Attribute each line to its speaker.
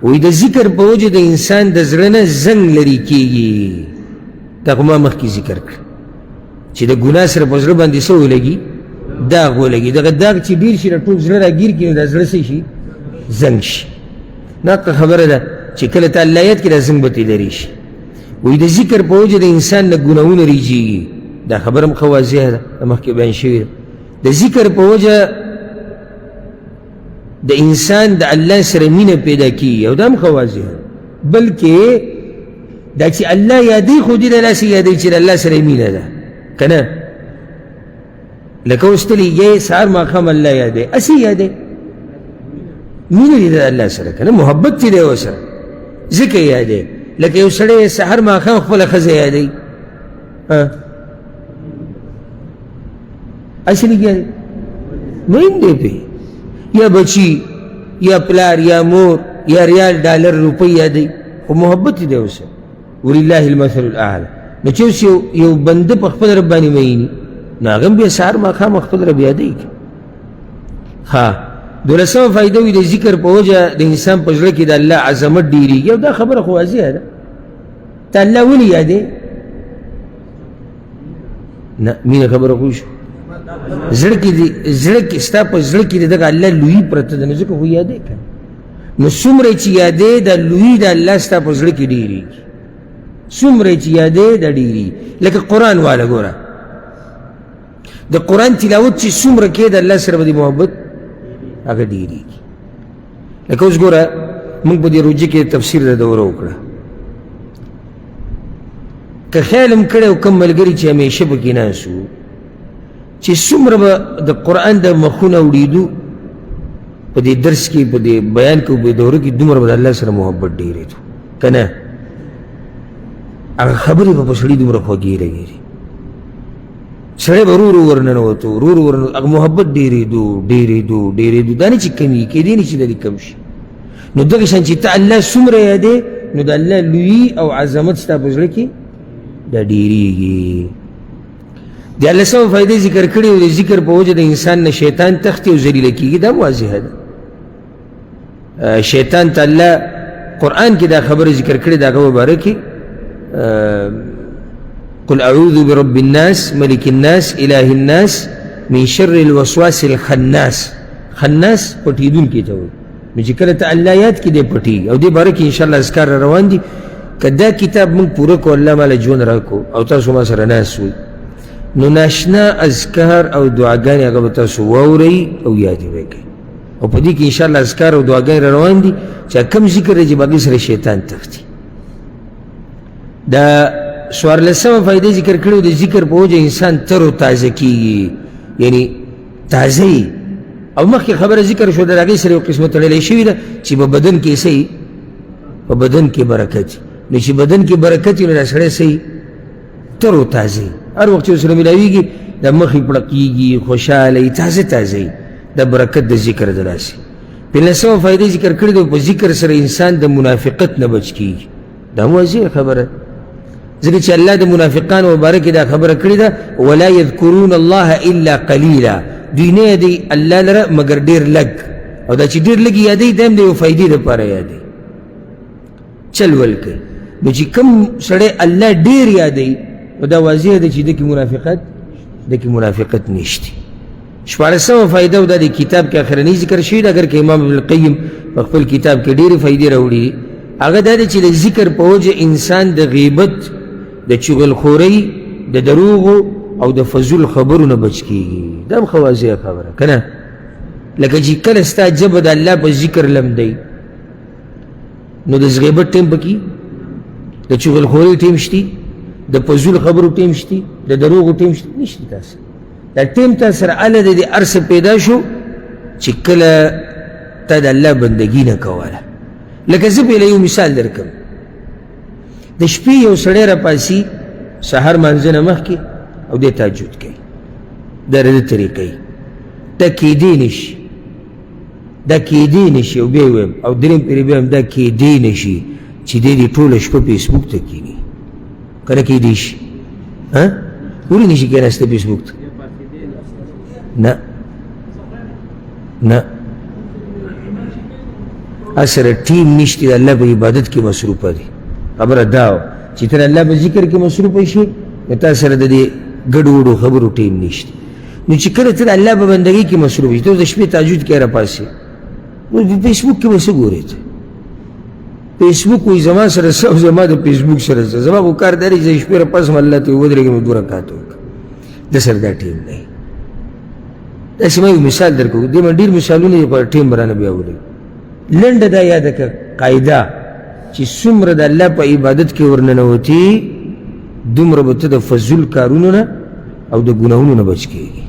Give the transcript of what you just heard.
Speaker 1: وی د ذکر په وجه د انسان د زړه نه زنګ لرې کېږي. دا خو ما مخکې ذکر کړ چې د ګناه سره په زړه باندې څه ولګي؟ داغ ولګي. دغه داغ چې ډېر شي ټول زړه راګیر کړي نو دا زړه څه شي؟ زنګ شي. ناقه خبره ده چې کله ته الله یاد کړي دا زنګ به ترې لرې شي. وایي د ذکر په وجه د انسان نه ګناهونه ریجېږي. دا خبره هم ښه واضحه ده، مخکې بیان شوې ده. د ذکر په وجه د انسان د الله سره مینه پیدا کېږي او دا هم ښه واضحه ده. بلکې دا چې الله یادوي خو دې داسې یادوي چې د الله سره مینه ده که نه. لکه اوس ته لېږې سهار ماښام الله یادوي، هسې یادوي مینه دې د الله سره که نه، محبت چې دی ورسره ځکه یادوي. لکه یو سړی سهار ماښام خپله ښځه یادوي، هسې لږ یادوي، مهم دی پرې، یا بچي یا پلار یا مور یا ریال ډالر روپۍ یادوي، خو محبت دی ورسره. ولله المثل الاعلى. نو چې اوس یو بنده په خپل رب باندې میني نو هغه هم بیا سهار ماښام خپل رب یادوي. 12مه فایده وي د ذکر په وجه د انسان په زړه کې د الله عظمت ډېرېږي. او دا خبره خو واضحه ده، ته الله ولې یادې؟ نه مینه خبره خو شو زړه کې ستا په زړه کې د دغه الله لویي پرته ده، نو ځکه خو یادې که نو څومره چې یادې د لویي د الله ستا په زړه کې ډېرېږي، څومره چې یادې د ډېرېږي. لکه قرآن والا ګوره، د قرآن تلاوت چې څومره کې د الله سره به د محبت هغه ډېرېږي. لکه اوس ګوره موږ په دې روجې کې تفسیر د دوره وکړه، که خیال هم کړی او کم ملګري چې همیشه پکې ناست وو چې څومره به د قرآن د مخونه وړېدو په دې درس کې په دې بیان کې په دوره کې دومره به د الله سره محبت ډېرېدو که نه. هغه خبرې به په سړي دومره خوږې لګېدې، سړی به ورو ورو ورننوتو، ورو ورو هغه محبت ډېرېدو ډېرېدو ډېرېدو. دا نه چې کمېږي، کېدی نه چې د دې کم شي. نو دغه شان چې ته الله څومره یادې نو د الله لویي او عظمت ستا په زړه کې دا ډېرېږي. 13مه فایدې ذکر کړي او د ذکر په وجه د انسان نه شیطان تښتي او ذلیله کېږي. دا هم واضحه ده. شیطان ته الله قرآن کې دا خبره ذکر کړې ده، هغه مبارک کې قل اعوذ برب الناس ملك الناس اله الناس من شر الوسواس الخناس. خناس پټېدونکی ته وایي. نو چې کله ته الله یاد کړي دی پټېږي. او دې باره کې انشاءالله اذکار را روان دي. که دا کتاب موږ پوره کړو الله ماله ژوند راکړو او تاسو ما سره ناست وئ نو ناشنا اذکار او دعاګانې هغه به تاسو واورئ او یاد یې به کوئ. او په دې کې انشاءالله اذکار او دعاګانې را روان دي چې کم ذکر دی چې باقي سره شیطان تښتي. دا 14مه فایدې ذکر کړي د ذکر په وجه انسان تر و تازه کېږي، یعنی تازه یي. او مخکې خبره ذکر شو د هغې سره یو قسمه تړلی شوې ده چې په بدن کې څه یي؟ په بدن کې برکت وي. نو چې بدن کې برکت وي نو دا سړی څه یي؟ تر و تازه یي. هر وخت چې ورسره ملاویږي د مخې پړقېږي، خوشحاله یي، تازه تازه یي. دا برکت د ذکر د لاسې. 15مه فایدې ذکر کړي ده په ذکر سره انسان د منافقت نه بچ کېږي. دا هم واضحه خبره، ځکه چې الله د منافقانو مبارکې دا خبره کړې ده ولا یذکرون الله الا قلیلا. دوی نه یادوي الله لره مګر ډېر لږ. او دا چې ډېر لږ یادوي دا هم د یو فایدې دپاره یادوي، چل ول کوي. نو چې کوم سړی الله ډېر یادوي نو دا واضح ده چې دکې منافقت نشته. 14مه فایده او دا د کتاب کې اخرنی ذکر شوي ده، اگر که امام ابن القیم په خپل کتاب کې ډېرې فایدې راوړي. هغه دا ده چې د ذکر په وجه انسان د غیبت، د چغلخورۍ، د دروغو او د فضول خبرو نه بچ کېږي. دا هم ښه واضحه خبره که نه. لکه چې کله ستا ژبه د الله په ذکر لمدی نو د غیبت ټیم پکې، د چغلخورۍ ټیم شتي، د فضول خبرو ټیم شتي، د دروغو ټیم شتي، نشته تاسو. دا ټیم تا سره هله د دې هر څه پیدا شو چې کله تا د الله بندګي نه کوله. لکه زه به یو مثال درکړم. د شپې یو سړی راپاسي سهار مانځه نه مخکې او دی تهجد کوي. دا د ده طریقه دا کیدی نشي، دا کیدی نشي. او بیا ویم او درېیم پرې بیا ویم دا کیدی نشي چې دی دې ټوله شپه فیسبوک ته کښېني. که نه کیدی شي؟ ولې نشي کښېناستی فیسبوک ته؟ نه اثر ټیم نشته د الله په عبادت کې مصروفه دي خبره دا چې تر الله په ذکر کې مصروفه شي نو تا سره د دې ګډ وډو خبرو ټیم نشته نو چې کله تر الله په بندګۍ کې مصروف شي ته د شپې تهجد کې راپاسې نو په فیسبوک کې به څه ګورې ته فیسبوک وایي زما سره څه او زما د فیسبوک سره څه زما خو کار دا دی چې شپې راپاسم الله ته ودرېږم نو 2 رکعات وکړم د سره دا ټیم دی داسې ما یو مثال درکړو دې ما ډېر مثالونه په ټیم برانه بیا ولګي لنډه دا یاده کړه قاعده چې څومره د الله په عبادت کې ورننوتي دومره به ته د فضول کارونو نه او د ګناهونو نه بچ کېږي